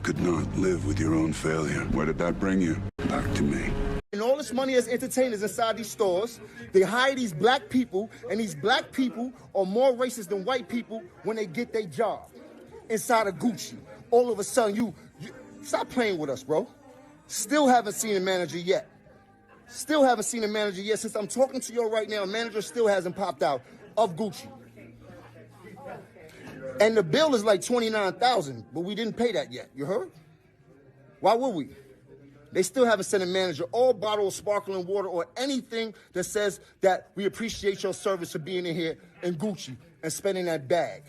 could not live with your own failure. Where did that bring you? Back to me. And all this money as entertainers inside these stores, they hire these black people, and these black people are more racist than white people when they get their job. Inside of Gucci, all of a sudden, you stop playing with us, bro. Still haven't seen a manager yet. Still haven't seen a manager yet. Since I'm talking to you right now, a manager still hasn't popped out of Gucci. And the bill is like $29,000, but we didn't pay that yet. You heard? Why would we? They still haven't sent a manager or bottle of sparkling water or anything that says that we appreciate your service for being in here in Gucci and spending that bag.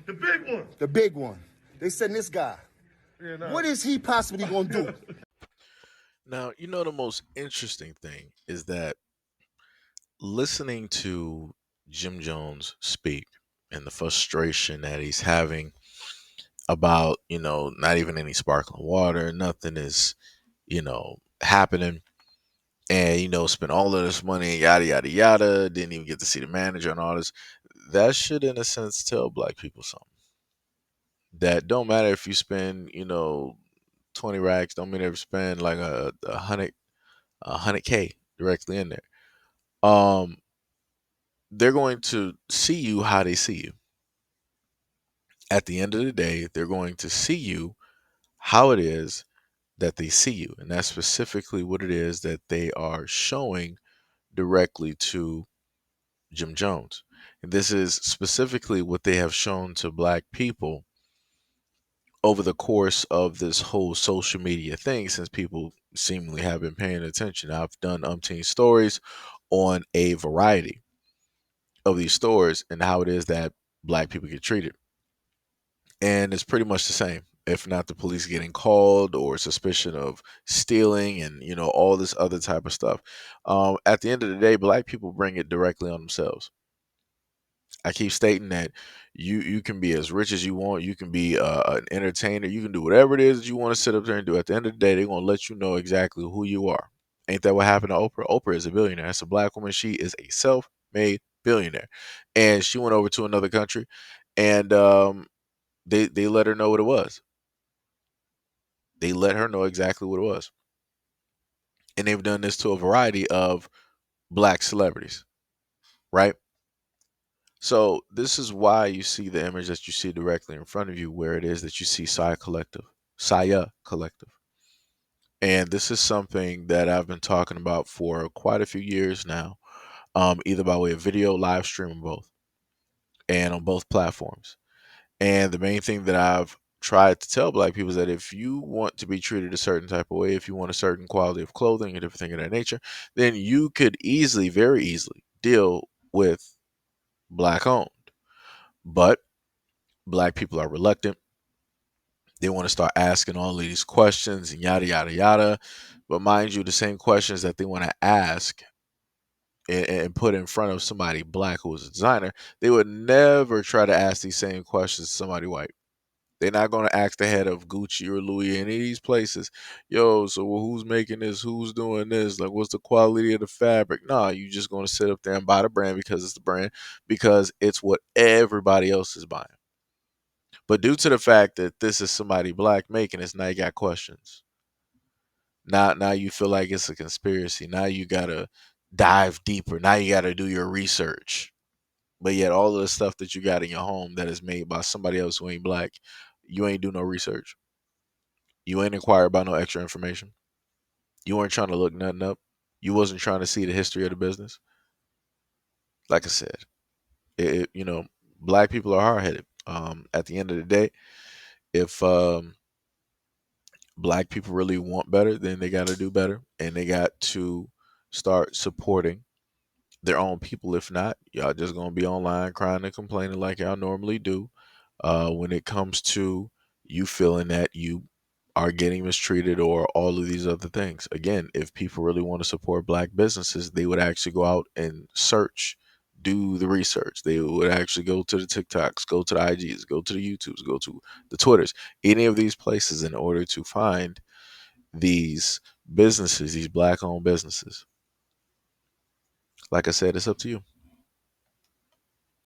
The big one. The big one. They send this guy. Yeah, nah. What is he possibly going to do? Now, you know, the most interesting thing is that listening to Jim Jones speak and the frustration that he's having about, not even any sparkling water, nothing is, happening. And, spend all of this money, yada, yada, yada, didn't even get to see the manager and all this. That should, in a sense, tell black people something. That don't matter if you spend, 20 racks, don't matter if you spend like a hundred K directly in there. They're going to see you how they see you. At the end of the day, they're going to see you how it is that they see you. And that's specifically what it is that they are showing directly to Jim Jones. And this is specifically what they have shown to black people over the course of this whole social media thing, since people seemingly have been paying attention. I've done umpteen stories on a variety of these stores and how it is that black people get treated. And it's pretty much the same, if not the police getting called or suspicion of stealing and, all this other type of stuff. At the end of the day, black people bring it directly on themselves. I keep stating that you can be as rich as you want. You can be an entertainer. You can do whatever it is that you want to sit up there and do. At the end of the day, they're going to let you know exactly who you are. Ain't that what happened to Oprah? Oprah is a billionaire. That's a black woman. She is a self-made billionaire. And she went over to another country and they let her know what it was. They let her know exactly what it was. And they've done this to a variety of black celebrities, right? So this is why you see the image that you see directly in front of you, where it is that you see Saya Collective. And this is something that I've been talking about for quite a few years now, either by way of video, live stream, both, and on both platforms. And the main thing that I've tried to tell black people is that if you want to be treated a certain type of way, if you want a certain quality of clothing and everything of that nature, then you could easily, very easily, deal with black owned. But black people are reluctant. They want to start asking all of these questions and yada, yada, yada. But mind you, the same questions that they want to ask and put in front of somebody black who is a designer, they would never try to ask these same questions to somebody white. They're not going to ask the head of Gucci or Louis, any of these places, yo, so who's making this? Who's doing this? Like, what's the quality of the fabric? Nah, you just going to sit up there and buy the brand because it's the brand, because it's what everybody else is buying. But due to the fact that this is somebody black making this, now you got questions. Now you feel like it's a conspiracy. Now you got to dive deeper. Now you got to do your research. But yet all of the stuff that you got in your home that is made by somebody else who ain't black, you ain't do no research. You ain't inquire about no extra information. You weren't trying to look nothing up. You wasn't trying to see the history of the business. Like I said, black people are hard-headed. At the end of the day, if black people really want better, then they got to do better, and they got to start supporting their own people. If not, y'all just gonna be online crying and complaining like y'all normally do when it comes to you feeling that you are getting mistreated or all of these other things. Again, if people really want to support black businesses, they would actually go out and search, do the research. They would actually go to the TikToks, go to the IGs, go to the YouTubes, go to the Twitters, any of these places in order to find these businesses, these black owned businesses. Like I said, it's up to you.